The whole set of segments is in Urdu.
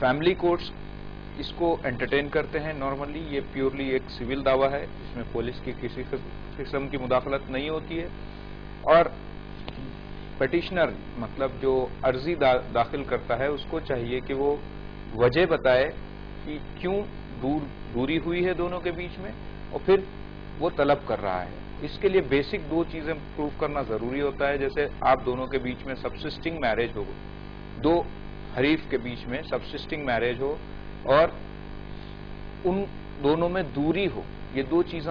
فیملی کورٹس اس کو انٹرٹین کرتے ہیں نارملی. یہ پیورلی ایک سول دعویٰ ہے، اس میں پولیس کی کسی قسم کی مداخلت نہیں ہوتی ہے. اور پٹیشنر مطلب جو عرضی داخل کرتا ہے اس کو چاہیے کہ وہ وجہ بتائے کہ کیوں دوری ہوئی ہے دونوں کے بیچ میں اور پھر وہ طلب کر رہا ہے. اس کے لیے بیسک دو چیزیں پروف کرنا ضروری ہوتا ہے. جیسے آپ دونوں کے بیچ میں سبسسٹنگ میرج ہو، دو حریف کے بیچ میں سبسسٹنگ میرج ہو اور ان دونوں میں دوری ہو. یہ دو چیز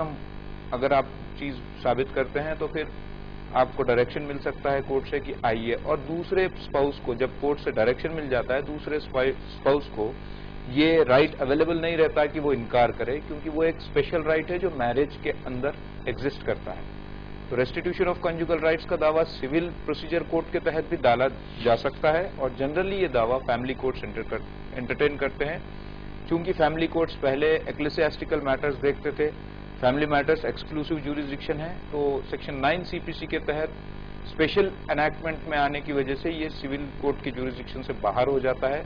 اگر آپ چیز ثابت کرتے ہیں تو پھر آپ کو ڈائریکشن مل سکتا ہے کورٹ سے کہ آئیے. اور دوسرے اسپاؤس کو جب کورٹ سے ڈائریکشن مل جاتا ہے دوسرے اسپاؤس کو یہ رائٹ اویلیبل نہیں رہتا کہ وہ انکار کرے، کیونکہ وہ ایک اسپیشل رائٹ ہے جو میرج کے اندر ایگزسٹ کرتا ہے. تو ریسٹیٹیوشن آف کنجوگل رائٹس کا دعویٰ سول پروسیجر کورٹ کے تحت بھی ڈالا جا سکتا ہے اور جنرلی یہ دعویٰ فیملی کورٹس انٹرٹین کرتے ہیں. چونکہ فیملی کورٹس پہلے ایکلیسیاسٹیکل میٹرز دیکھتے تھے، فیملی میٹرز ایکسکلوسیو جوریسڈکشن ہے، تو سیکشن 9 CPC کے تحت اسپیشل انیکٹمنٹ میں آنے کی وجہ سے یہ سول کورٹ کی جوریسڈکشن سے باہر ہو جاتا ہے.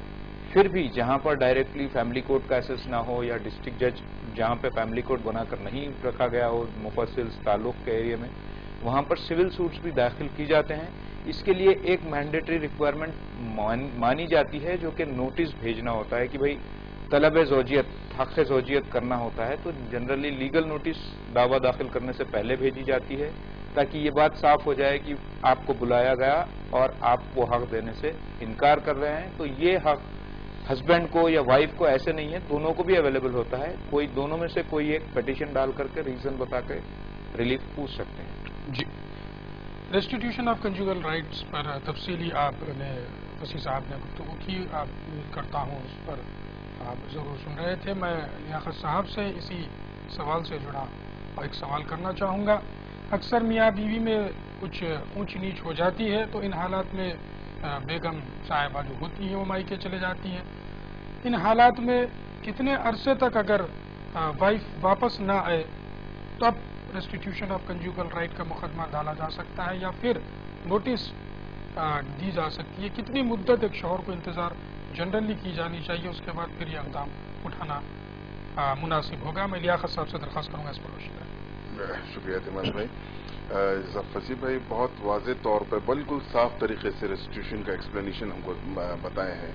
پھر بھی جہاں پر ڈائریکٹلی فیملی کورٹ کا ایسس نہ ہو یا ڈسٹرکٹ جج جہاں پہ فیملی کورٹ بنا کر نہیں رکھا گیا ہو مفصل تعلق کے ایریا میں، وہاں پر سول سوٹس بھی داخل کی جاتے ہیں. اس کے لیے ایک مینڈیٹری ریکوائرمنٹ مانی جاتی ہے جو کہ نوٹس بھیجنا ہوتا ہے کہ بھئی طلب زوجیت، حق زوجیت کرنا ہوتا ہے. تو جنرلی لیگل نوٹس دعویٰ داخل کرنے سے پہلے بھیجی جاتی ہے تاکہ یہ بات صاف ہو جائے کہ آپ کو بلایا گیا اور آپ کو حق دینے سے انکار کر رہے ہیں. تو یہ حق ہسبینڈ کو یا وائف کو ایسے نہیں ہے، دونوں کو بھی اویلیبل ہوتا ہے. کوئی دونوں میں سے کوئی ایک پٹیشن ڈال کر کے ریزن بتا کے ریلیف پوچھ سکتے ہیں. جی، ریسٹیٹیوشن آف کنجوگل رائٹس پر تفصیلی آپ نے وسیع صاحب نے گفتگو کی. آپ کرتا ہوں اس پر آپ ضرور سن رہے تھے. میں لیاقت صاحب سے اسی سوال سے جڑا ایک سوال کرنا چاہوں گا. اکثر میاں بیوی میں کچھ اونچ نیچ ہو جاتی ہے تو ان حالات میں بیگم صاحبہ جو ہوتی ہیں وہ مائکے چلے جاتی ہیں. ان حالات میں کتنے عرصے تک اگر وائف واپس نہ آئے تو اب ریسٹیٹیوشن آف کنجوگل رائٹ کا مقدمہ ڈالا جا سکتا ہے یا پھر نوٹس دی جا سکتی ہے؟ کتنی مدت ایک شوہر کو انتظار جنرلی کی جانی چاہیے، اس کے بعد پھر یہ اقدام اٹھانا مناسب ہوگا؟ میں لیاقت صاحب سے درخواست کروں گا اس پر روشنی ڈالیں. شکریہ اعتماد بھائی. فصیح بھائی بہت واضح طور پر بالکل صاف طریقے سے ریسٹیٹیوشن کا ایکسپلینیشن ہم کو بتائے ہیں.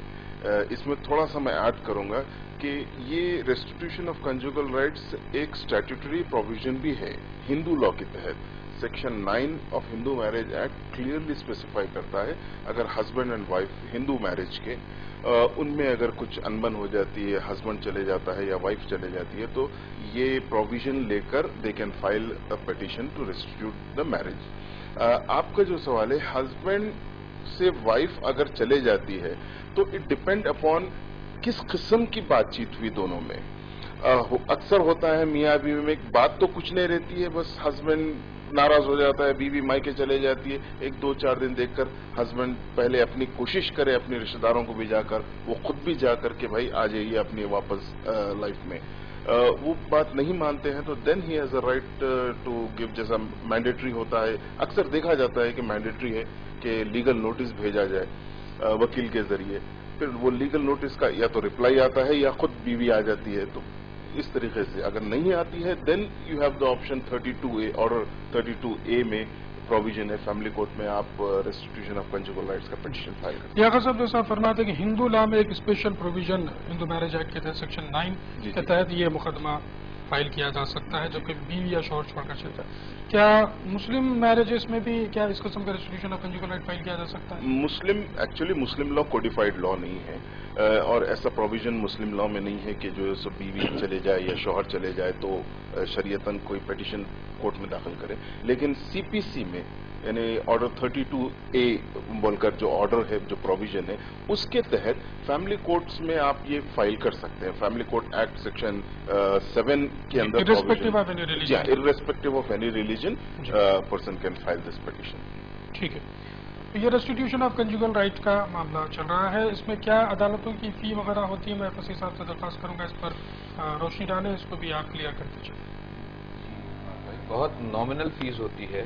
اس میں تھوڑا سا میں ایڈ کروں گا کہ یہ ریسٹیٹیوشن آف کنجوگل رائٹس ایک اسٹیٹوٹری پروویژن بھی ہے ہندو لا کے تحت. Section 9 of Hindu marriage act clearly specify کرتا ہے اگر husband and wife Hindu marriage کے ان میں اگر کچھ انبن ہو جاتی ہے، ہسبینڈ چلے جاتا ہے یا وائف چلے جاتی ہے، تو یہ پروویژن لے کر دے can file a petition to restitute the marriage. آپ کا جو سوال ہے ہسبینڈ سے وائف اگر چلے جاتی ہے تو اٹ ڈپینڈ اپون کس قسم کی بات چیت ہوئی دونوں میں. اکثر ہوتا ہے میاں بیوی میں ایک بات تو کچھ نہیں رہتی ہے، بس ہسبینڈ ناراض ہو جاتا ہے، بیوی مائکے چلے جاتی ہے، 1-2-4 دن دیکھ کر ہسبینڈ پہلے اپنی کوشش کرے اپنے رشتہ داروں کو بھی جا کر، وہ خود بھی جا کر کے بھائی آ جائیے اپنی واپس لائف میں. وہ بات نہیں مانتے ہیں تو then he has a right to give, جیسا مینڈیٹری ہوتا ہے. اکثر دیکھا جاتا ہے کہ مینڈیٹری ہے کہ لیگل نوٹس بھیجا جائے وکیل کے ذریعے، پھر وہ لیگل نوٹس کا یا تو ریپلائی آتا ہے یا خود بیوی آ جاتی ہے. تو اس طریقے سے اگر نہیں آتی ہے then you have the option 32A، order 32A میں پروویژن ہے فیملی کورٹ میں آپ ریسٹیٹیوشن آف کنجوگل رائٹس کا پٹیشن فائل کریں. لیاقت صاحب جیسا فرماتے ہیں کہ ہندو لا میں ایک اسپیشل پروویژن ہندو میرج ایکٹ کے تحت سیکشن 9 کے تحت یہ مقدمہ فائل کیا جا سکتا ہے جبکہ بیوی یا شوہر چھوڑ کر چلتا ہے. کیا مسلم میرجز میں بھی کیا اس قسم کا ریسٹیٹیوشن آف کنجوگل رائٹ فائل کیا جا سکتا ہے؟ ایکچولی مسلم لا کوڈیفائڈ لا نہیں ہے اور ایسا پروویژن مسلم لا میں نہیں ہے کہ جو سب بیوی چلے جائے یا شوہر چلے جائے تو شریعتاً کوئی پٹیشن کورٹ میں داخل کرے. لیکن CPC میں یعنی آرڈر 32A بول کر جو آرڈر ہے، جو پروویژن ہے، اس کے تحت فیملی کورٹس میں آپ یہ فائل کر سکتے ہیں. فیملی کورٹ ایکٹ سیکشن 7 کے اندر irrespective of any religion. irrespective of any religion person can file this petition. ٹھیک ہے. یہ ریسٹیٹیوشن آف کنجوگل رائٹ کا معاملہ چل رہا ہے، اس میں کیا عدالتوں کی فی وغیرہ ہوتی ہے؟ میں فصیح صاحب سے درخواست کروں گا اس پر روشنی ڈالیں، اس کو بھی آپ کلیئر کر دیجیے. بہت نامنل فیس ہوتی ہے،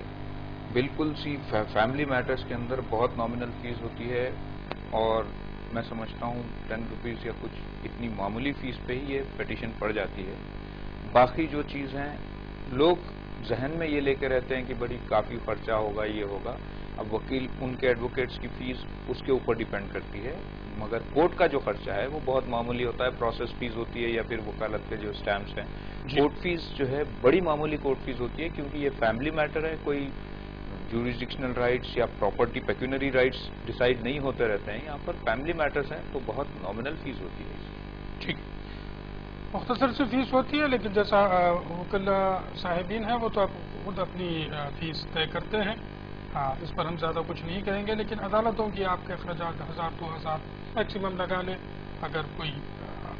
بالکل سی فیملی میٹرز کے اندر بہت نامنل فیس ہوتی ہے اور میں سمجھتا ہوں 10 روپیز یا کچھ اتنی معمولی فیس پہ ہی یہ پٹیشن پڑ جاتی ہے. باقی جو چیز ہیں لوگ ذہن میں یہ لے کے رہتے ہیں کہ بڑی کافی خرچہ ہوگا یہ ہوگا. اب وکیل ان کے ایڈوکیٹس کی فیس اس کے اوپر ڈیپینڈ کرتی ہے، مگر کورٹ کا جو خرچہ ہے وہ بہت معمولی ہوتا ہے. پروسیس فیس ہوتی ہے یا پھر وکالت کے جو اسٹیمپس ہیں. کورٹ فیس جو ہے بڑی معمولی کورٹ فیس ہوتی ہے، کیونکہ یہ فیملی میٹر ہے. کوئی جوریسڈکشنل رائٹس یا پراپرٹی پیکونری رائٹس ڈیسائیڈ نہیں ہوتے رہتے ہیں. یہاں پر فیملی میٹرز ہیں تو بہت نامنل فیس ہوتی ہے. ٹھیک، مختصر سی فیس ہوتی ہے، لیکن جیسا وکلا صاحبین ہیں وہ تو آپ خود اپنی فیس طے کرتے ہیں. اس پر ہم زیادہ کچھ نہیں کہیں گے، لیکن عدالتوں کی آپ کے اخراجات 1000-2000 میکسیمم لگا لیں. اگر کوئی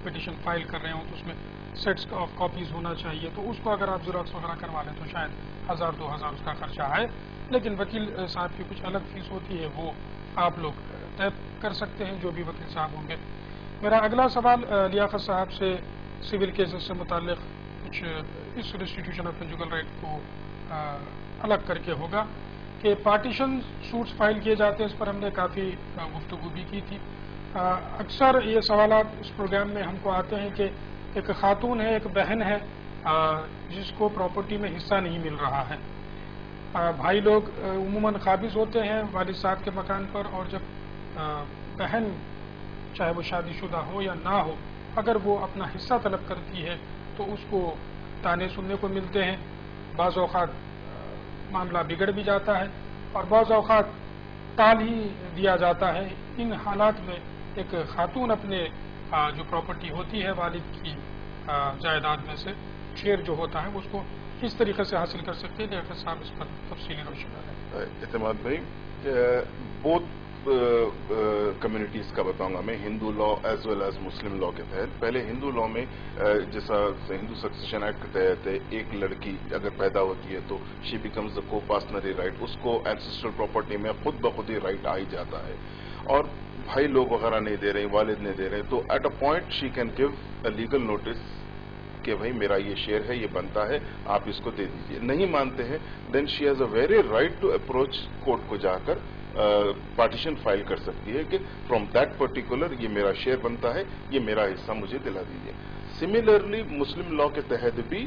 پٹیشن فائل کر رہے ہوں تو اس میں سیٹس آف کاپیز ہونا چاہیے، تو اس کو اگر آپ زیروکس وغیرہ کروا لیں تو شاید 1000-2000 اس کا خرچہ آئے. لیکن وکیل صاحب کی کچھ الگ فیس ہوتی ہے، وہ آپ لوگ طے کر سکتے ہیں جو بھی وکیل صاحب ہوں گے. میرا اگلا سوال لیاقت صاحب سے سول کیسز سے متعلق کچھ اس ریسٹیٹیوشن آف کنجوگل رائٹ کو الگ کر کے ہوگا کہ پارٹیشن سوٹس فائل کیے جاتے ہیں. اس پر ہم نے کافی گفتگو بھی کی تھی. اکثر یہ سوالات اس پروگرام میں ہم کو آتے ہیں کہ ایک خاتون ہے، ایک بہن ہے جس کو پراپرٹی میں حصہ نہیں مل رہا ہے. بھائی لوگ عموماً قابض ہوتے ہیں والد صاحب کے مکان پر، اور جب بہن چاہے وہ شادی شدہ ہو یا نہ ہو، اگر وہ اپنا حصہ طلب کرتی ہے تو اس کو تانے سننے کو ملتے ہیں. بعض اوقات معاملہ بگڑ بھی جاتا ہے اور بعض اوقات ٹال ہی دیا جاتا ہے. ان حالات میں ایک خاتون اپنے جو پراپرٹی ہوتی ہے والد کی جائیداد میں سے شیئر جو ہوتا ہے اس کو کس طریقے سے حاصل کر سکتے ہیں؟ لیاقت صاحب اس پر تفصیلی روشنی ڈالیں. اعتماد بھائی، بہت کمیونٹیز کا بتاؤں گا میں، Hindu law as well as Muslim law کے تحت. پہلے ہندو لا میں جیسا ہندو سکسیشن ایکٹ کے تحت ایک لڑکی اگر پیدا ہوتی ہے تو شی بیکمز دا کو پاسنری رائٹ، اس کو اینسسٹرل پراپرٹی میں خود بخود ہی رائٹ آ ہی جاتا ہے. اور بھائی لوگ وغیرہ نہیں دے رہے، والد نہیں دے رہے، تو at a point she can give a legal notice کہ بھائی میرا یہ شیئر ہے، یہ بنتا ہے، آپ اس کو دے دیجیے. نہیں مانتے ہیں then she has a very right to approach court کو جا کر پارٹیشن فائل کر سکتی ہے کہ فرام دیٹ پرٹیکولر یہ میرا شیئر بنتا ہے، یہ میرا حصہ مجھے دلا دیجیے. سملرلی مسلم لا کے تحت بھی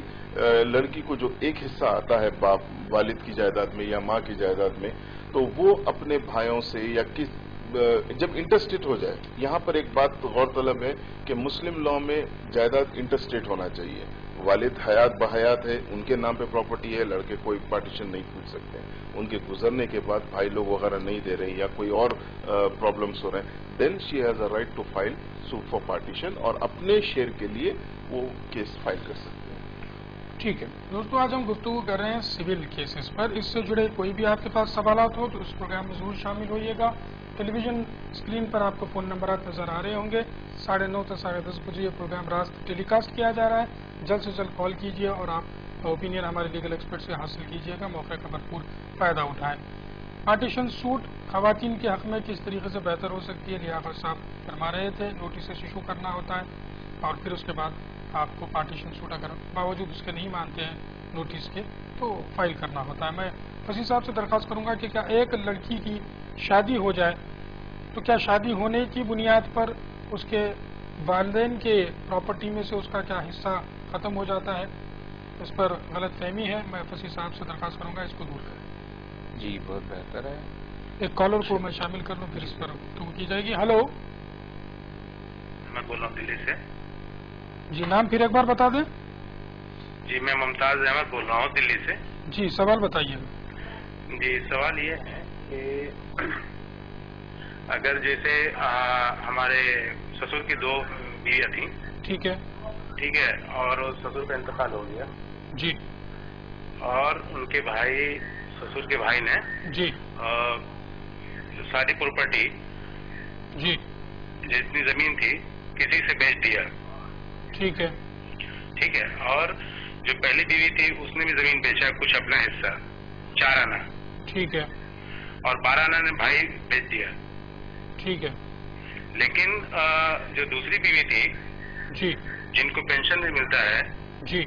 لڑکی کو جو ایک حصہ آتا ہے باپ والد کی جائیداد میں یا ماں کی جائیداد میں، تو وہ اپنے بھائیوں سے یا جب انٹرسٹیٹ ہو جائے. یہاں پر ایک بات غور طلب ہے کہ مسلم لا میں جائیداد انٹرسٹیٹ ہونا چاہیے. والد حیات بحیات ہے، ان کے نام پہ پراپرٹی ہے، لڑکے کوئی پارٹیشن نہیں پوچھ سکتے. ان کے گزرنے کے بعد بھائی لوگ وغیرہ نہیں دے رہے یا کوئی اور پرابلمس ہو رہے ہیں، then she has a right to file suit for partition اور اپنے شیئر کے لیے وہ کیس فائل کر سکتے ہیں. ٹھیک ہے دوستو، آج ہم گفتگو کر رہے ہیں سول کیسز پر. اس سے جڑے کوئی بھی آپ کے پاس سوالات ہو تو اس پروگرام میں ضرور شامل ہوئیے گا. ٹیلی ویژن اسکرین پر آپ کو فون نمبرات نظر آ رہے ہوں گے. 9:30 سے 10:30 بجے یہ پروگرام راست ٹیلی کاسٹ کیا جا رہا ہے. جلد سے جلد کال کیجیے اور آپ اوپینین ہمارے لیگل ایکسپرٹ سے حاصل کیجیے گا. موقع کا بھرپور فائدہ اٹھائیں. پارٹیشن سوٹ خواتین کے حق میں کس طریقے سے بہتر ہو سکتی ہے، لیاقت صاحب فرما رہے تھے. نوٹس ایشو کرنا ہوتا ہے اور پھر اس کے بعد آپ کو پارٹیشن سوٹ اگر باوجود اس کے نہیں مانتے ہیں نوٹس کے تو فائل کرنا ہوتا ہے. میں فصیح صاحب سے درخواست کروں گا کہ کیا ایک لڑکی کی شادی ہو جائے تو کیا شادی ہونے کی بنیاد پر اس کے والدین کے پراپرٹی میں سے اس کا کیا حصہ ختم ہو جاتا ہے؟ اس پر غلط فہمی ہے. میں فصیح صاحب سے درخواست کروں گا اس کو دور کریں. جی بہت بہتر ہے. ایک کالر کو میں شامل کر لوں پھر اس پر گفتگو کی جائے گی. ہلو، میں بول رہا ہوں دلی سے. جی نام پھر ایک بار بتا دیں. جی میں ممتاز احمد بول رہا ہوں دلی سے. جی سوال بتائیے. جی سوال یہ ہے کہ اگر جیسے ہمارے سسر کی 2 بیویاں تھیں. ٹھیک ہے اور سسر کا انتقال ہو گیا. جی. اور ان کے بھائی، سسر کے بھائی نے جی ساری پراپرٹی جی جتنی زمین تھی کسی سے بیچ دیا. ٹھیک ہے. اور جو پہلی بیوی تھی اس نے بھی زمین بیچا کچھ اپنا حصہ 4 آنا. ٹھیک ہے. اور 12 آنا نے بھائی بیچ دیا. ٹھیک ہے. لیکن جو دوسری بیوی تھی جی جن کو پینشن بھی ملتا ہے جی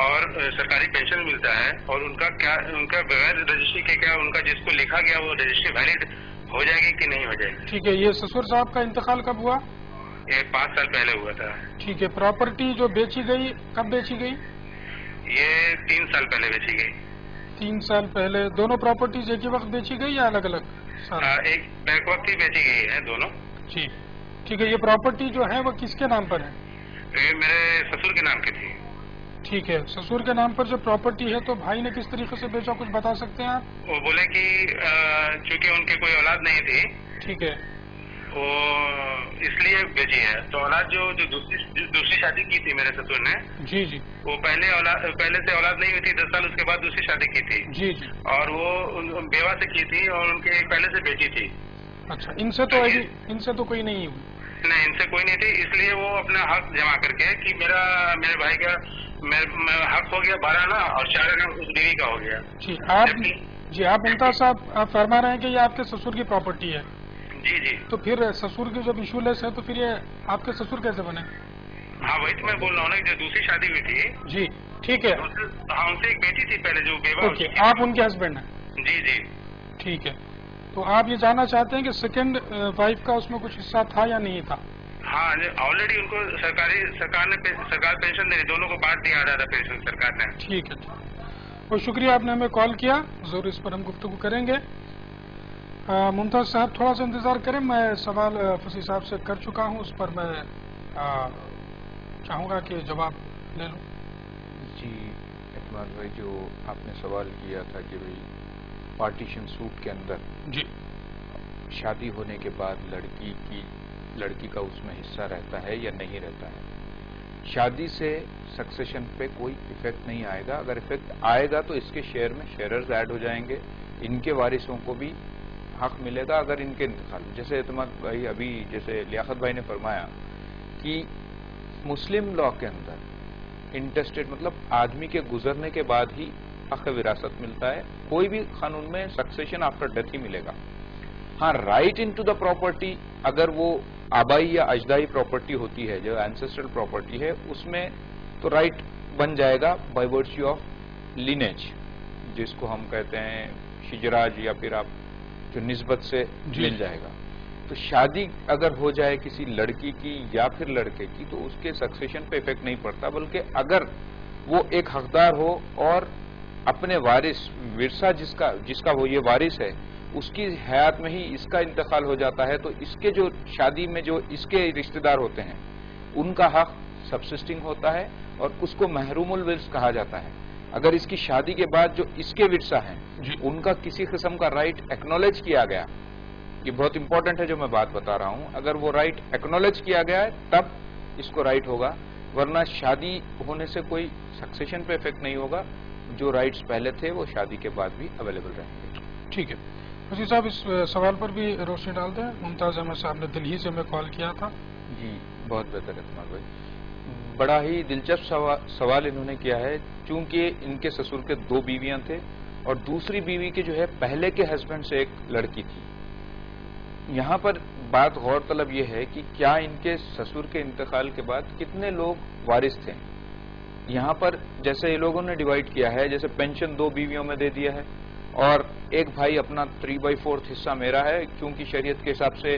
اور سرکاری پینشن ملتا ہے اور ان کا بغیر رجسٹری کے کیا ان کا جس کو لکھا گیا وہ رجسٹری ویلڈ ہو جائے گی کہ نہیں ہو جائے گی. ٹھیک ہے. یہ سسر صاحب کا انتقال کب ہوا؟ یہ 5 سال پہلے ہوا تھا. ٹھیک ہے. پراپرٹی جو بیچی گئی کب بیچی گئی؟ یہ 3 سال پہلے بیچی گئی. 3 سال پہلے. دونوں پراپرٹیز ایک ہی وقت بیچی گئی یا الگ الگ؟ ایک بیک وقت ہی بیچی گئی ہے دونوں. جی ٹھیک ہے. یہ پراپرٹی جو ہے وہ کس کے نام پر ہے؟ یہ میرے سسر کے نام کی تھی. ٹھیک ہے. سسر کے نام پر جو پراپرٹی ہے تو بھائی نے کس طریقے سے بیچا کچھ بتا سکتے ہیں آپ؟ وہ بولے کہ چونکہ ان کی کوئی اولاد نہیں تھی. ٹھیک ہے. وہ اس لیے بیچی ہے. تو اولاد جو دوسری شادی کی تھی میرے سسر نے. جی جی. وہ پہلے سے اولاد نہیں ہوئی تھی. 10 سال اس کے بعد دوسری شادی کی تھی. جی جی. اور وہ بیوہ سے کی تھی اور ان کے پہلے سے بیٹی تھی. اچھا. ان سے تو کوئی نہیں ہوئی؟ نہیں، ان سے کوئی نہیں تھی. اس لیے وہ اپنا حق جمع کر کے کہ میرے بھائی کا حق ہو گیا 12 آنا اور 4 آنا اس بیوی کا ہو گیا. جی آپ ممتاز صاحب آپ فرما رہے ہیں کہ یہ آپ کے سسر کی پراپرٹی ہے. جی جی. تو پھر سسر کی جب ایشو لیس ہے تو پھر یہ آپ کے سسر کیسے بنے؟ ہاں وہی تو میں بول رہا ہوں نا، جو دوسری شادی ہوئی تھی. جی ٹھیک ہے. ہاں ان سے ایک بیٹی تھی پہلے جو بیوہ. اوکے. آپ ان کے ہسبینڈ ہیں؟ جی جی. ٹھیک ہے. تو آپ یہ جاننا چاہتے ہیں کہ سیکنڈ وائف کا اس میں کچھ حصہ تھا یا نہیں تھا؟ ہاں آلریڈی ان کو سرکار پینشن دے رہی. دونوں کو بانٹ دیا جاتا پینشن سرکار نے. ٹھیک ہے. بہت شکریہ آپ نے ہمیں کال کیا. ضرور اس پر ہم گفتگو کریں گے. ممتاز صاحب تھوڑا سا انتظار کریں. میں سوال فصیح صاحب سے کر چکا ہوں. اس پر میں چاہوں گا کہ جواب لے لوں. جی اعتماد بھائی، جو آپ نے سوال کیا تھا کہ بھائی پارٹیشن سوٹ کے اندر جی شادی ہونے کے بعد لڑکی کا اس میں حصہ رہتا ہے یا نہیں رہتا ہے. شادی سے سکسیشن پہ کوئی ایفیکٹ نہیں آئے گا. اگر ایفیکٹ آئے گا تو اس کے شیئر میں شیئرز ایڈ ہو جائیں گے. ان کے وارثوں کو بھی حق ملے گا اگر ان کے انتقال. جیسے اعتماد بھائی ابھی جیسے لیاقت بھائی نے فرمایا کہ مسلم لا کے اندر انٹرسٹیڈ مطلب آدمی کے گزرنے کے بعد ہی حق وراثت ملتا ہے. کوئی بھی قانون میں سکسیشن آفٹر ڈیتھ ہی ملے گا. ہاں right into the property اگر وہ آبائی یا اجدائی پراپرٹی ہوتی ہے جو اینسسٹرل پراپرٹی ہے اس میں تو رائٹ بن جائے گا بائی ورچو آف لینیج جس کو ہم کہتے ہیں شجراج یا پھر آپ جو نسبت سے مل جائے گا. تو شادی اگر ہو جائے کسی لڑکی کی یا پھر لڑکے کی تو اس کے سکسیشن پہ افیکٹ نہیں پڑتا. بلکہ اگر وہ ایک حقدار ہو اور اپنے وارث ورثہ جس کا وہ یہ وارث ہے اس کی حیات میں ہی اس کا انتقال ہو جاتا ہے تو اس کے جو شادی میں جو اس کے رشتہ دار ہوتے ہیں ان کا حق سبسسٹنگ ہوتا ہے اور اس کو محروم الورث کہا جاتا ہے. اگر اس کی شادی کے بعد جو اس کے ورثہ ہیں ان کا کسی قسم کا رائٹ ایکنالج کیا گیا، یہ بہت امپورٹنٹ ہے جو میں بات بتا رہا ہوں، اگر وہ رائٹ ایکنالج کیا گیا ہے تب اس کو رائٹ ہوگا. ورنہ شادی ہونے سے کوئی سکسیشن پہ افیکٹ نہیں ہوگا. جو رائٹس پہلے تھے وہ شادی کے بعد بھی اویلیبل رہیں گے. ٹھیک ہے. وزیر صاحب اس سوال پر بھی روشنی ڈال دیں. ممتاز احمد صاحب نے دلہی سے ہمیں کال کیا تھا. جی بہت بہتر اعتماد بھائی. بڑا ہی دلچسپ سوال انہوں نے کیا ہے. چونکہ ان کے سسر کے 2 بیویاں تھے اور دوسری بیوی کے جو ہے پہلے کے ہسبینڈ سے ایک لڑکی تھی. یہاں پر بات غور طلب یہ ہے کہ کیا ان کے سسر کے انتقال کے بعد کتنے لوگ وارث تھے. یہاں پر جیسے یہ لوگوں نے ڈیوائڈ کیا ہے جیسے پینشن 2 بیویوں میں دے دیا ہے اور ایک بھائی اپنا 3/4 حصہ میرا ہے. کیونکہ شریعت کے حساب سے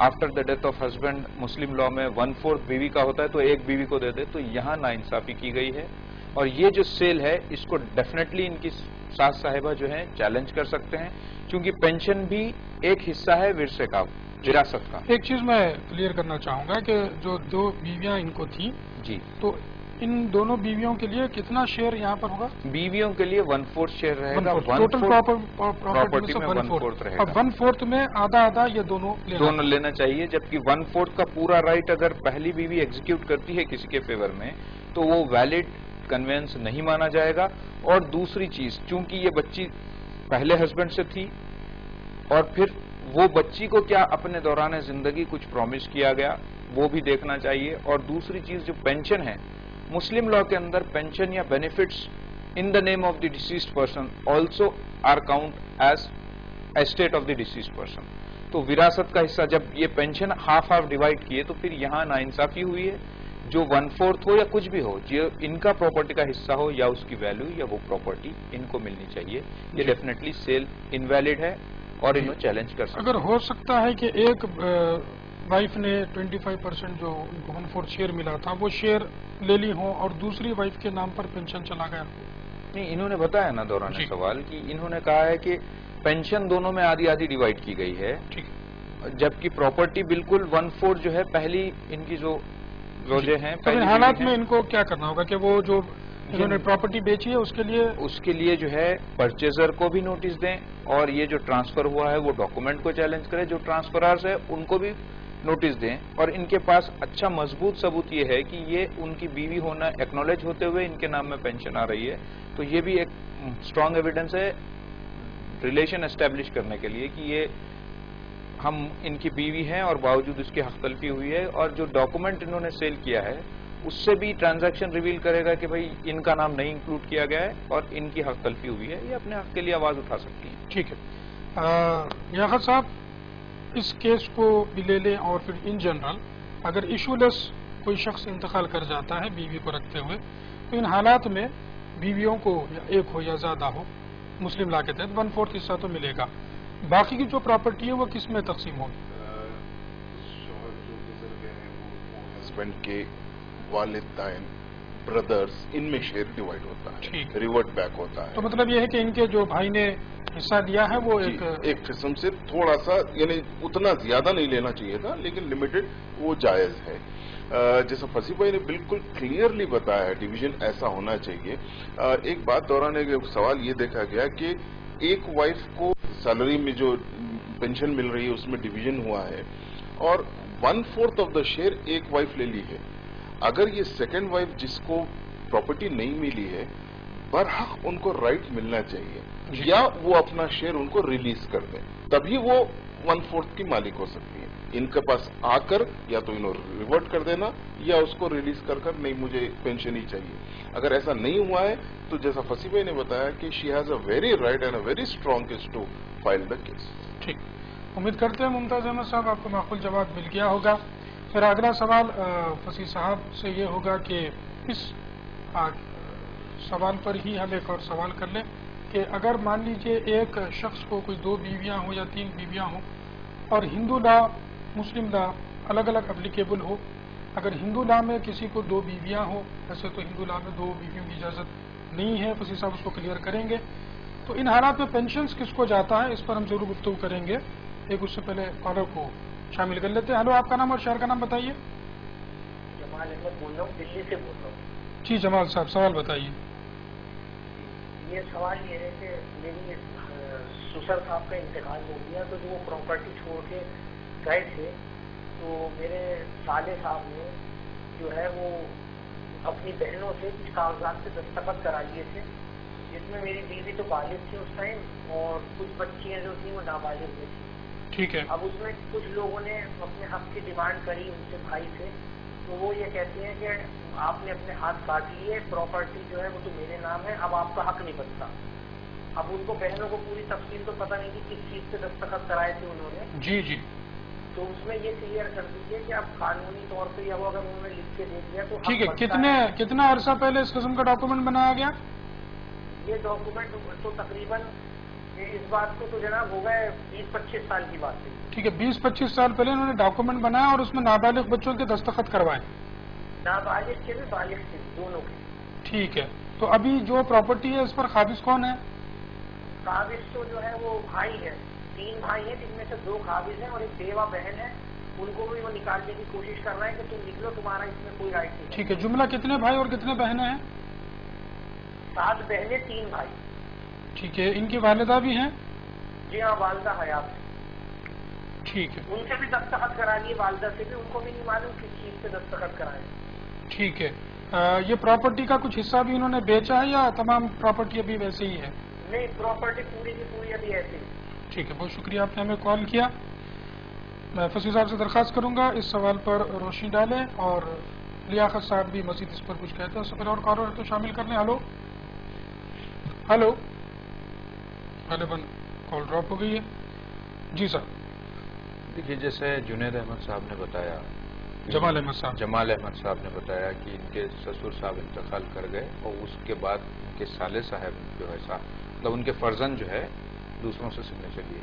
after the death of husband Muslim law میں 1/4 بیوی کا ہوتا ہے تو ایک بیوی کو دے دے. تو یہاں ناانصافی کی گئی ہے اور یہ جو سیل ہے اس کو ڈیفینیٹلی ان کی ساس صاحبہ جو ہیں چیلنج کر سکتے ہیں کیونکہ پینشن بھی ایک حصہ ہے ورثے کا، وراثت کا. ایک چیز میں کلیئر کرنا چاہوں گا کہ جو 2 بیویاں ان کو تھیں جی تو ان دونوں بیویوں کے لیے کتنا شیئر یہاں پر ہوگا؟ بیویوں کے لیے 1/4 شیئر رہے گا. ٹوٹل پراپرٹی میں 1/4 رہے گا. اور 1/4 میں آدھا یہ دونوں لینا چاہیے. جبکہ 1/4 کا پورا رائٹ اگر پہلی بیوی ایگزیکیوٹ کرتی ہے کسی کے فیور میں تو وہ ویلڈ کنوینس نہیں مانا جائے گا. اور دوسری چیز چونکہ یہ بچی پہلے ہسبینڈ سے تھی اور پھر وہ بچی کو کیا اپنے دوران زندگی کچھ پرومس کیا گیا وہ بھی دیکھنا چاہیے. اور دوسری چیز جو پینشن ہے مسلم لا کے اندر پینشن یا benefits in the name of the deceased person also are count as estate of the deceased person. تو وراثت کا حصہ جب یہ پینشن ہاف ڈیوائڈ کیے تو پھر یہاں ناانصافی ہوئی ہے. جو 1/4 ہو یا کچھ بھی ہو جو ان کا پراپرٹی کا حصہ ہو یا اس کی ویلیو یا وہ پراپرٹی ان کو ملنی چاہیے. یہ ڈیفینیٹلی سیل انویلڈ ہے اور انہیں چیلنج کر سکتے ہیں۔ اگر ہو سکتا ہے کہ ایک وائف نے 25% جو ان کو 1/4 شیئر ملا تھا وہ شیئر لے لی ہوں اور دوسری وائف کے نام پر پینشن چلا گیا؟ نہیں، انہوں نے بتایا نا دوران سوال کہ انہوں نے کہا ہے کہ پینشن دونوں میں آدھی آدھی ڈیوائڈ کی گئی ہے، جبکہ پراپرٹی بالکل 1/4 جو ہے پہلی ان کی جو زوجے ہیں ان حالات میں ان کو کیا کرنا ہوگا کہ وہ جو انہوں نے پراپرٹی بیچی ہے اس کے لیے جو ہے پرچیزر کو بھی نوٹس دیں، اور یہ جو ٹرانسفر ہوا ہے وہ ڈاکومنٹ کو چیلنج کرے، جو ٹرانسفرارز ہے ان کو بھی نوٹس دیں، اور ان کے پاس اچھا مضبوط ثبوت یہ ہے کہ یہ ان کی بیوی ہونا ایکنالج ہوتے ہوئے ان کے نام میں پینشن آ رہی ہے، تو یہ بھی ایک اسٹرانگ ایویڈنس ہے ریلیشن اسٹیبلش کرنے کے لیے کہ یہ ہم ان کی بیوی ہیں اور باوجود اس کی حق تلفی ہوئی ہے، اور جو ڈاکومنٹ انہوں نے سیل کیا ہے اس سے بھی ٹرانزیکشن ریویل کرے گا کہ بھئی ان کا نام نہیں انکلوڈ کیا گیا ہے اور ان کی حق تلفی ہوئی ہے، یہ اپنے حق کے لیے آواز اٹھا سکتی ہیں۔ ٹھیک ہے لیاقت صاحب، اس کیس کو بھی لے لیں اور پھر ان جنرل اگر ایشو لیس کوئی شخص انتقال کر جاتا ہے بیوی کو رکھتے ہوئے، تو ان حالات میں بیویوں کو یا ایک ہو یا زیادہ ہو مسلم لا کے تحت 1/4 حصہ تو ملے گا، باقی کی جو پراپرٹی ہے وہ کس میں تقسیم ہوگی؟ شوہر جو گزر گئے ہیں وہ ہسبینڈ کے والدین، بردرز، ان میں شیئر ڈیوائڈ ہوتا ہے، ریورٹ بیک ہوتا ہے۔ تو مطلب یہ ہے کہ ان کے جو بھائی نے حصہ دیا ہے وہ ایک قسم سے تھوڑا سا، یعنی اتنا زیادہ نہیں لینا چاہیے تھا لیکن لمیٹڈ وہ جائز ہے۔ جیسا فصیح بھائی نے بالکل کلیئرلی بتایا ہے ڈویژن ایسا ہونا چاہیے۔ ایک بات دوران ایک سوال یہ دیکھا گیا کہ ایک وائف کو سیلری میں جو پینشن مل رہی ہے اس میں ڈویژن ہوا ہے اور 1/4 آف دا شیئر ایک وائف لے لی ہے۔ اگر یہ سیکنڈ وائف جس کو پراپرٹی نہیں ملی ہے، برحق ان کو رائٹ ملنا چاہیے، یا وہ اپنا شیئر ان کو ریلیز کر دیں، تبھی وہ 1/4 کی مالک ہو سکتی ہے۔ ان کے پاس آ کر یا تو انہوں ریورٹ کر دینا یا اس کو ریلیز کر نہیں مجھے پینشن ہی چاہیے۔ اگر ایسا نہیں ہوا ہے تو جیسا فصیح بھائی نے بتایا کہ she has a very right and a very strong case to file the case. ٹھیک، امید کرتے ہیں ممتاز احمد صاحب آپ کو معقول جواب مل گیا ہوگا۔ پھر اگلا سوال فصیح صاحب سے یہ ہوگا کہ اس سوال پر ہی ہم ایک اور سوال کر لیں کہ اگر مان لیجئے ایک شخص کو کوئی 2 بیویاں ہوں یا 3 بیویاں ہوں اور ہندو لا مسلم لا الگ الگ اپلیکیبل ہو، اگر ہندو لا میں کسی کو 2 بیویاں ہوں، ویسے تو ہندو لا میں 2 بیویوں کی اجازت نہیں ہے، فصیح صاحب اس کو کلیئر کریں گے، تو ان حالات میں پینشنز کس کو جاتا ہے اس پر ہم ضرور گفتگو کریں گے۔ ایک اس سے پہلے کالر کو شامل کر لیتے ہیں۔ ہلو، آپ کا نام اور شہر کا نام بتائیے۔ جمال احمد بول رہا ہوں، دلی سے بول رہا ہوں۔ جی جمال صاحب، سوال بتائیے۔ یہ سوال یہ ہے کہ میری سسر صاحب کا انتقال ہو گیا تو جو وہ پراپرٹی چھوڑ کے گئے تھے تو میرے سالے صاحب نے جو ہے وہ اپنی بہنوں سے کچھ کاغذات سے دستخط کرا لیے تھے، جس میں میری بیوی تو بالغ تھی اس ٹائم اور کچھ بچیاں جو تھیں وہ نابالغ میں تھیں۔ ٹھیک ہے۔ اب اس میں کچھ لوگوں نے اپنے حق کی ڈیمانڈ کری ان سے بھائی سے، تو وہ یہ کہتے ہیں کہ آپ نے اپنے ہاتھ کاٹ لیے، پراپرٹی جو ہے وہ تو میرے نام ہے، اب آپ کا حق نہیں بنتا۔ اب ان کو بہنوں کو پوری تفصیل تو پتہ نہیں کہ کس چیز سے دستخط کرائے تھے انہوں نے۔ جی جی، تو اس میں یہ کلیئر کر دیجیے کہ اب قانونی طور پہ یا وہ اگر انہوں نے لکھ کے دے دیا تو ٹھیک ہے۔ کتنا عرصہ پہلے اس قسم کا ڈاکومنٹ بنایا گیا؟ یہ ڈاکومنٹ تو تقریباً اس بات کو تو جناب ہو گئے 20-25 سال کی بات ہے۔ ٹھیک ہے، 20-25 سال پہلے انہوں نے ڈاکومنٹ بنایا اور اس میں نابالغ بچوں کے دستخط کروائے، نابالغ کے بھی بالغ کے دونوں کے۔ ٹھیک ہے، تو ابھی جو پراپرٹی ہے اس پر قابض کون ہے؟ قابض تو جو ہے وہ بھائی ہے، 3 بھائی ہیں جن میں سے 2 قابض ہیں اور ایک بیوہ بہن ہے، ان کو بھی وہ نکالنے کی کوشش کر رہا ہے کہ تم نکلو، تمہارا اس میں کوئی رائٹ نہیں۔ ٹھیک ہے، جملہ کتنے بھائی اور کتنے بہنیں ہیں؟ 7 بہنیں 3 بھائی۔ ٹھیک ہے، ان کی والدہ بھی ہیں؟ جی ہاں، والدہ حیات ہے۔ ٹھیک ہے، ان سے بھی دستخط کرا لیے، والدہ سے بھی، ان کو بھی نہیں معلوم کس چیز سے دستخط کرائے۔ ٹھیک ہے، یہ پراپرٹی کا کچھ حصہ بھی انہوں نے بیچا ہے یا تمام پراپرٹی ابھی ویسے ہی ہے؟ نہیں، پراپرٹی پوری کی پوری ابھی ایسے ہی۔ ٹھیک ہے، بہت شکریہ آپ نے ہمیں کال کیا۔ میں فصیح صاحب سے درخواست کروں گا اس سوال پر روشنی ڈالیں اور لیاقت صاحب بھی مزید اس پر کچھ کہتے ہیں، اس سے پہلے اور کالر تو شامل کر لیں۔ ہلو ہلو، غالباً کال ڈراپ ہو گئی ہے۔ جی سر۔ دیکھیے، جیسے جنید احمد صاحب نے بتایا، جمال احمد صاحب نے بتایا کہ ان کے سسر صاحب انتقال کر گئے اور اس کے بعد ان کے سالے صاحب جو ہے مطلب ان کے فرزند جو ہے دوسروں سے سگنیچر لیے،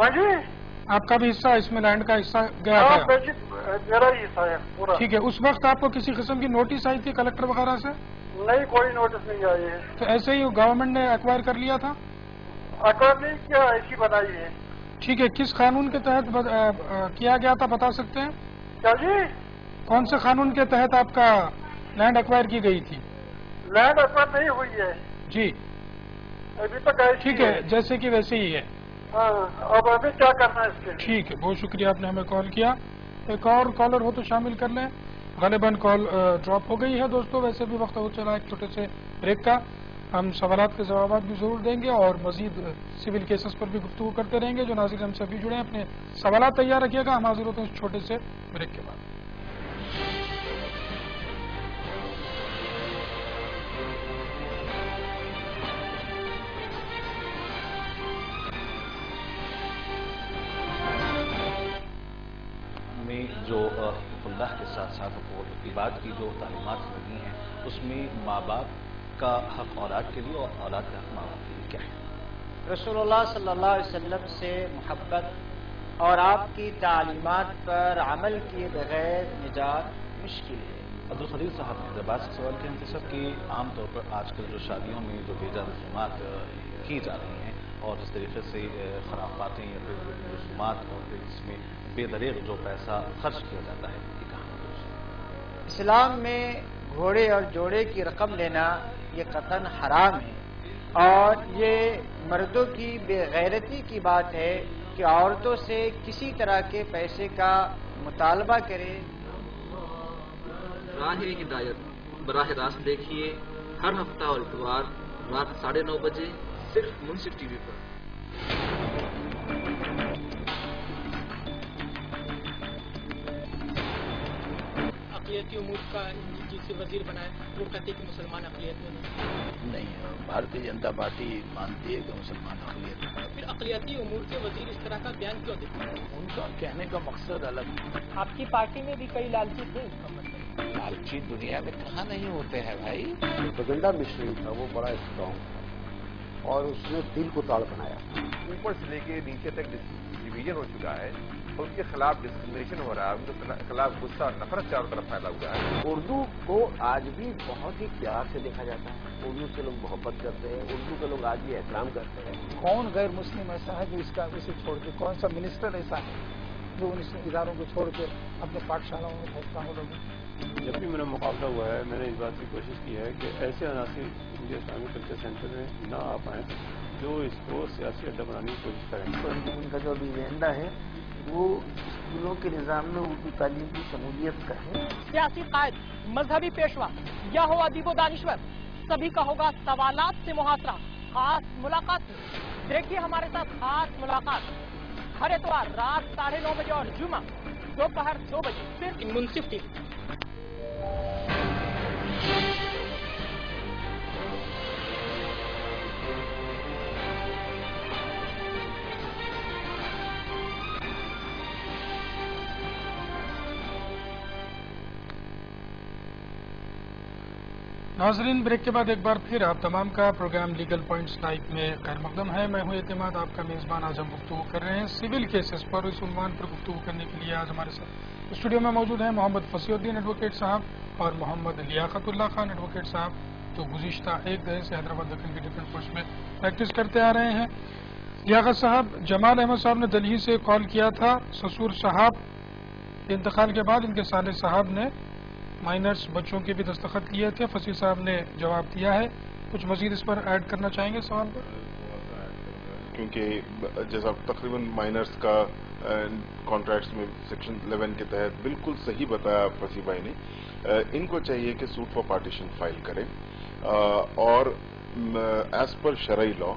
ہاں جی آپ کا بھی حصہ اس میں لینڈ کا حصہ گیا ہاں تھا؟ میرا ہی حصہ ہے پورا. ٹھیک ہے. اس وقت آپ کو کسی قسم کی نوٹس آئی تھی کلکٹر وغیرہ سے؟ نہیں کوئی نوٹس نہیں آئی ہے. تو ایسے ہی گورنمنٹ نے ایکوائر کر لیا تھا؟ اکوائر نہیں کیا, ایسی بنائی ہے. ٹھیک ہے. کس قانون کے تحت کیا گیا تھا بتا سکتے ہیں؟ کیا جی؟ کون سے قانون کے تحت آپ کا لینڈ ایکوائر کی گئی تھی؟ لینڈ ایکوائر نہیں ہوئی ہے جی ابھی تک. ٹھیک ہے, جیسے کہ ویسے ہی ہے. ہاں اب ابھی کیا کرنا ہے اس کے لیے؟ ٹھیک ہے, بہت شکریہ آپ نے ہمیں کال کیا. ایک اور کالر ہو تو شامل کر لیں. غالباً کال ڈراپ ہو گئی ہے دوستوں. ویسے بھی وقت ہو چلا ایک چھوٹے سے بریک کا. ہم سوالات کے جوابات بھی ضرور دیں گے اور مزید سول کیسز پر بھی گفتگو کرتے رہیں گے. جو ناظرین ہم سے بھی جڑے ہیں اپنے سوالات تیار رکھیے گا. ہم حاضر ہوتے ہیں اس چھوٹے سے بریک کے بعد. جو حقوق اللہ کے ساتھ ساتھ حقوق العباد کی جو تعلیمات لگی ہیں اس میں ماں باپ کا حق اولاد کے لیے اور اولاد کا حق ماں باپ کے لیے کیا ہے؟ رسول اللہ صلی اللہ علیہ وسلم سے محبت اور آپ کی تعلیمات پر عمل کیے بغیر نجات مشکل ہے. عبدالخلیل صاحب حیدرآباد سے سوال کیا ہم سب کہ عام طور پر آج کل جو شادیوں میں جو بے جا رسومات کی جا رہی ہیں اور جس طریقے سے خرافاتیں یا پھر رسومات اور پھر اس میں بے دریغ جو پیسہ خرچ کیا جاتا ہے یہ کہاں ہے؟ اسلام میں گھوڑے اور جوڑے کی رقم لینا یہ قطعاً حرام ہے اور یہ مردوں کی بے غیرتی کی بات ہے کہ عورتوں سے کسی طرح کے پیسے کا مطالبہ کرے. راہ ہدایت براہ راست دیکھیے ہر ہفتہ اور اتوار رات 9:30 بجے صرف منصف ٹی وی پر. اقلیتی امور کا جسے وزیر بنائے وہ کہتے کہ مسلمان اقلیت میں نہیں. بھارتیہ جنتا پارٹی مانتی ہے کہ مسلمان اقلیت میں. پھر اقلیتی امور کے وزیر اس طرح کا بیان کیوں دیتے ہیں؟ ان کا کہنے کا مقصد الگ ہے. آپ کی پارٹی میں بھی کئی لالچی تھے اس کا مطلب. لالچی دنیا میں کہاں نہیں ہوتے ہیں بھائی. پروپیگنڈا مشن تھا وہ بڑا اسٹرانگ تھا اور اس نے دل کو تاڑ بنایا. اوپر سے لے کے نیچے تک ڈویژن ہو چکا ہے اور ان کے خلاف ڈسکریمنیشن ہو رہا ہے. ان کے خلاف غصہ اور نفرت چاروں طرف پھیلا ہوا ہے. اردو کو آج بھی بہت ہی پیار سے دیکھا جاتا ہے. اردو سے لوگ محبت کرتے ہیں. اردو کے لوگ آج بھی احترام کرتے ہیں. کون غیر مسلم ایسا ہے جو اس کا اسے چھوڑ کے, کون سا منسٹر ایسا ہے جو ان اداروں کو چھوڑ کے اپنے پاٹھشالاؤں میں پہنچتا ہو لوگوں. جب بھی میرا مقابلہ ہوا ہے میں نے اس بات کی کوشش کی ہے کہ ایسے عناصر انڈیا اسلامک کلچر سینٹر میں نہ آ پائیں جو اس کو سیاسی اڈا بنانے کی کوشش کریں. ان کا جو ابھی ایجنڈا ہے وہ اسکولوں کے نظام میں اردو تعلیم کی شمولیت کا ہے. سیاسی قائد, مذہبی پیشوا یا ہو ادیب و دانشور, سبھی کا ہوگا سوالات سے محاصرہ. خاص ملاقات دیکھیے ہمارے ساتھ خاص ملاقات ہر اتوار رات 9:30 بجے اور جمعہ دوپہر 2 بجے صرف منصف ٹی وی. ناظرین, بریک کے بعد ایک بار پھر آپ تمام کا پروگرام لیگل پوائنٹس لائیو میں خیر مقدم ہے. میں ہوں اعتماد, آپ کا میزبان. آج ہم گفتگو کر رہے ہیں سول کیسز پر. اس عنوان پر گفتگو کرنے کے لیے آج ہمارے ساتھ اسٹوڈیو میں موجود ہیں محمد فصیح الدین ایڈوکیٹ صاحب اور محمد لیاقت اللہ خان ایڈوکیٹ صاحب, جو گزشتہ ایک دہے سے حیدرآباد دکن کے ڈیفنس فورس میں پریکٹس کرتے آ رہے ہیں. لیاقت صاحب, جمال احمد صاحب نے دلہی سے کال کیا تھا. سسور صاحب کے انتقال کے بعد ان کے صالح صاحب نے مائنرز بچوں کے بھی دستخط کیے تھے. فصیح صاحب نے جواب دیا ہے. کچھ مزید اس پر ایڈ کرنا چاہیں گے سوال پر؟ کیونکہ جیسا تقریباً مائنرز کا کانٹریکٹس میں سیکشن 11 کے تحت بالکل صحیح بتایا فصیح بھائی نے. ان کو چاہیے کہ سوٹ فار پارٹیشن فائل کریں اور ایز پر شرعی لا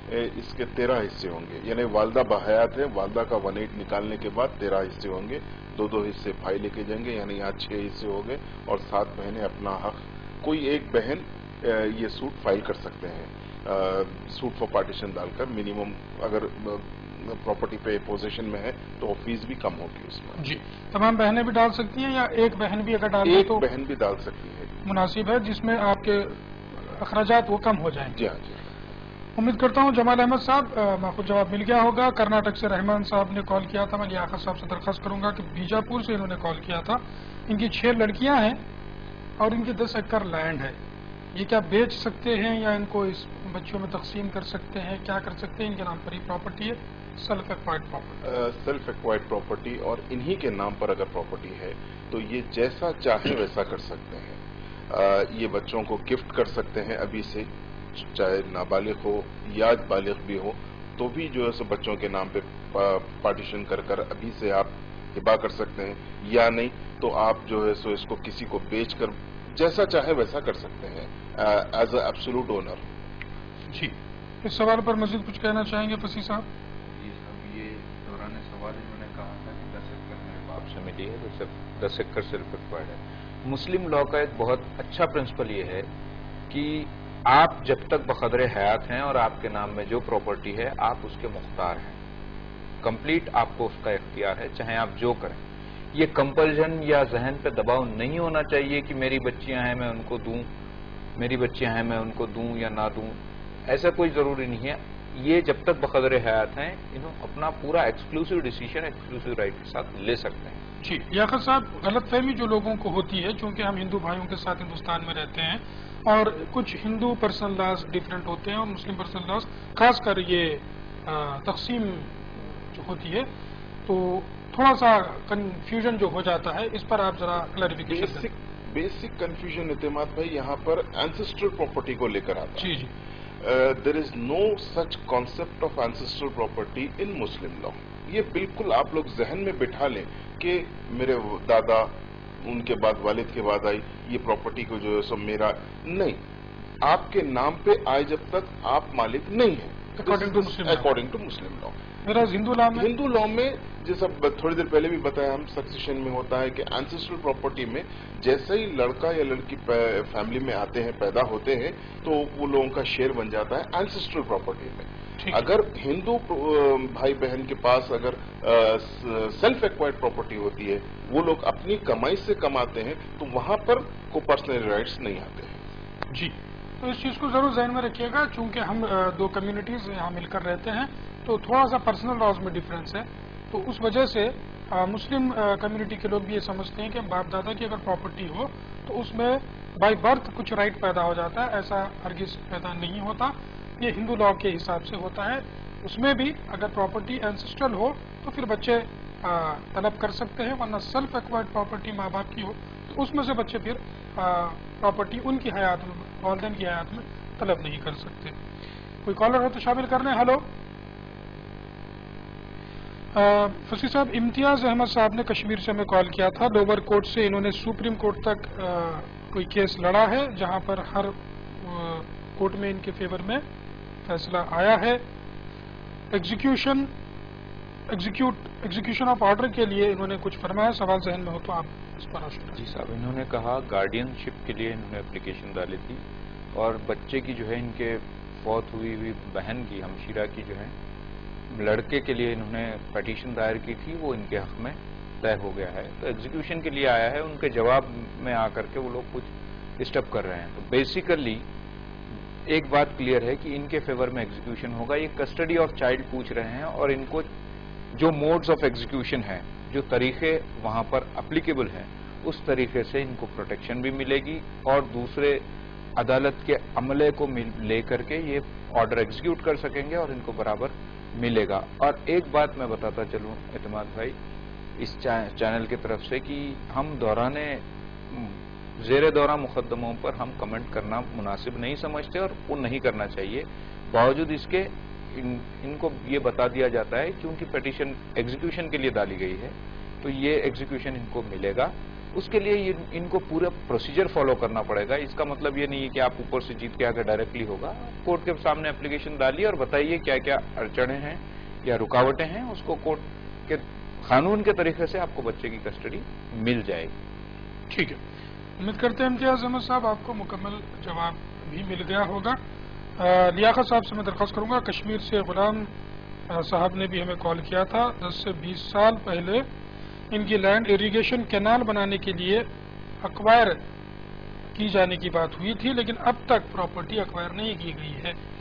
اس کے 13 حصے ہوں گے. یعنی والدہ بحیات ہے, والدہ کا 1/8 نکالنے کے بعد 13 حصے ہوں گے. 2 حصے بھائی لے کے جائیں گے, یعنی یہاں 6 حصے ہو گئے اور 7 بہنیں اپنا حق, کوئی ایک بہن یہ سوٹ فائل کر سکتے ہیں سوٹ فار پارٹیشن ڈال کر. منیمم اگر پراپرٹی پہ پوزیشن میں ہے تو فیس بھی کم ہوگی اس میں. جی, تمام بہنیں بھی ڈال سکتی ہیں یا ایک بہن بھی اگر ڈال ایک بہن بھی ڈال سکتی ہے, مناسب ہے, جس میں آپ کے اخراجات وہ کم ہو جائیں. جی ہاں جی. امید کرتا ہوں جمال احمد صاحب آپ کو جواب مل گیا ہوگا. کرناٹک سے رحمان صاحب نے کال کیا تھا. میں لیاقت صاحب سے درخواست کروں گا کہ بیجاپور سے انہوں نے کال کیا تھا. ان کی 6 لڑکیاں ہیں اور ان کی 10 ایکڑ لینڈ ہے. یہ کیا بیچ سکتے ہیں یا ان کو اس بچوں میں تقسیم کر سکتے ہیں؟ کیا کر سکتے ہیں؟ ان کے نام پر ہی پراپرٹی ہے، self acquired property. Self acquired property اور انہی کے نام پر اگر پراپرٹی ہے تو یہ جیسا چاہے ویسا کر سکتے ہیں. یہ بچوں کو گفٹ کر سکتے ہیں ابھی سے، چاہے نابالغ ہو یا بالغ بھی ہو تو بھی جو ہے سو بچوں کے نام پہ پارٹیشن کر کر ابھی سے آپ ہبا کر سکتے ہیں، یا نہیں تو آپ جو ہے سو اس کو کسی کو بیچ کر جیسا چاہے ویسا کر سکتے ہیں ایز اے ایبسولوٹ اونر. جی، اس سوال پر مزید کچھ کہنا چاہیں گے فصیح صاحب؟ جی صاحب، یہ دوران سوال انہوں نے کہا تھا کہ 10 ایکڑ میرے باپ سے ملی ہے تو 10 ایکڑ صرف ایکوائرڈ ہے. مسلم لا کا ایک بہت اچھا پرنسپل یہ ہے کہ آپ جب تک بقدر حیات ہیں اور آپ کے نام میں جو پراپرٹی ہے آپ اس کے مختار ہیں. کمپلیٹ آپ کو اس کا اختیار ہے، چاہے آپ جو کریں. یہ کمپلژن یا ذہن پہ دباؤ نہیں ہونا چاہیے کہ میری بچیاں ہیں میں ان کو دوں، میری بچیاں ہیں میں ان کو دوں یا نہ دوں. ایسا کوئی ضروری نہیں ہے. یہ جب تک بقدر حیات ہیں انہوں اپنا پورا ایکسکلوسیو ڈیسیشن ایکسکلوسیو رائٹ کے ساتھ لے سکتے ہیں. جی، لیاقت صاحب، غلط فہمی جو لوگوں کو ہوتی ہے چونکہ ہم ہندو بھائیوں کے ساتھ ہندوستان میں رہتے ہیں اور کچھ ہندو پرسنل لاز ڈفرینٹ ہوتے ہیں اور مسلم پرسنل لاز، خاص کر یہ تقسیم جو ہوتی ہے تو تھوڑا سا کنفیوژن جو ہو جاتا ہے، اس پر آپ ذرا کلیریفیکیشن دیں. بیسک کنفیوژن اعتماد بھائی یہاں پر اینسسٹرل پراپرٹی کو لے کر آتا ہے. جی جی، دیر از نو سچ کانسیپٹ آف اینسسٹرل پراپرٹی ان مسلم لا. یہ بالکل آپ لوگ ذہن میں بٹھا لیں کہ میرے دادا، ان کے بعد والد کے بعد آئی، یہ پراپرٹی کو جو ہے سو میرا نہیں. آپ کے نام پہ آئے جب تک آپ مالک نہیں ہیں اکارڈنگ ٹو مسلم لا. ہندو لا میں جیسا تھوڑی دیر پہلے بھی بتایا ہم سکسیشن میں ہوتا ہے کہ اینسسٹرل پراپرٹی میں جیسے ہی لڑکا یا لڑکی فیملی میں آتے ہیں، پیدا ہوتے ہیں تو وہ لوگوں کا شیئر بن جاتا ہے اینسسٹرل پراپرٹی میں. اگر ہندو بھائی بہن کے پاس اگر سیلف ایکوائرڈ پراپرٹی ہوتی ہے، وہ لوگ اپنی کمائی سے کماتے ہیں تو وہاں پر کوئی پرسنل رائٹس نہیں آتے ہیں. جی، تو اس چیز کو ضرور ذہن میں رکھیے گا. چونکہ ہم 2 کمیونٹیز یہاں مل کر رہتے ہیں تو تھوڑا سا پرسنل لاز میں ڈفرینس ہے. تو اس وجہ سے مسلم کمیونٹی کے لوگ بھی یہ سمجھتے ہیں کہ باپ دادا کی اگر پراپرٹی ہو تو اس میں بائی برتھ کچھ رائٹ پیدا ہو جاتا ہے. ایسا ہرگز پیدا نہیں ہوتا. یہ ہندو لا کے حساب سے ہوتا ہے. اس میں بھی اگر پراپرٹی اینسسٹرل ہو تو پھر بچے طلب کر سکتے ہیں، ورنہ سیلف ایکوائرڈ پراپرٹی ماں باپ کی ہو تو اس میں سے بچے پھر پراپرٹی ان کی حیات میں، والدین کی حیات میں طلب نہیں کر سکتے. کوئی کالر ہو تو شامل کر لیں. ہلو فصیح صاحب، امتیاز احمد صاحب نے کشمیر سے ہمیں کال کیا تھا. لوور کورٹ سے انہوں نے سپریم کورٹ تک کوئی کیس لڑا ہے جہاں پر ہر کورٹ میں ان کے فیور میں فیصلہ آیا ہے. ایگزیکیوشن آف آرڈر کے لیے انہوں نے کچھ فرمایا. سوال ذہن میں ہو تو آپ اس پر روشنی ڈالیں. جی صاحب، انہوں نے کہا گارڈین شپ کے لیے انہوں نے اپلیکیشن ڈالی تھی اور بچے کی جو ہے ان کے فوت ہوئی بہن کی، ہمشیرہ کی جو ہے لڑکے کے لیے انہوں نے پٹیشن دائر کی تھی، وہ ان کے حق میں طے ہو گیا ہے. تو ایگزیکیوشن کے لیے آیا ہے. ان کے جواب میں آ کر کے وہ لوگ کچھ ڈسٹرب کر رہے ہیں. تو بیسیکلی ایک بات کلیئر ہے کہ ان کے فیور میں ایگزیکیوشن ہوگا. یہ کسٹڈی آف چائلڈ پوچھ رہے ہیں اور ان کو جو موڈز آف ایگزیکیوشن ہیں، جو طریقے وہاں پر اپلیکیبل ہیں، اس طریقے سے ان کو پروٹیکشن بھی ملے گی اور دوسرے عدالت کے عملے کو لے کر کے یہ آرڈر ایگزیکیوٹ کر سکیں گے اور ان کو برابر ملے گا. اور ایک بات میں بتاتا چلوں اعتماد بھائی اس چینل کی طرف سے کہ ہم دوران زیر دورہ مقدموں پر ہم کمنٹ کرنا مناسب نہیں سمجھتے اور وہ نہیں کرنا چاہیے. باوجود اس کے ان کو یہ بتا دیا جاتا ہے کیونکہ پٹیشن ایگزیکیوشن کے لیے ڈالی گئی ہے تو یہ ایگزیکیوشن ان کو ملے گا. اس کے لیے ان کو پورا پروسیجر فالو کرنا پڑے گا. اس کا مطلب یہ نہیں ہے کہ آپ اوپر سے جیت کے آگے ڈائریکٹلی ہوگا. کورٹ کے سامنے اپلیکیشن ڈالیے اور بتائیے کیا کیا اڑچنیں ہیں یا رکاوٹیں ہیں. اس کو کورٹ کے قانون کے طریقے سے آپ کو بچے کی کسٹڈی مل جائے گی. ٹھیک ہے، امید کرتے ہیں امتیاز احمد صاحب آپ کو مکمل جواب بھی مل گیا ہوگا. لیاقت صاحب سے میں درخواست کروں گا. کشمیر سے غلام صاحب نے بھی ہمیں کال کیا تھا. 10 سے 20 سال پہلے ان کی لینڈ اریگیشن کینال بنانے کے لیے ایکوائر کی جانے کی بات ہوئی تھی، لیکن اب تک پراپرٹی ایکوائر نہیں کی گئی ہے.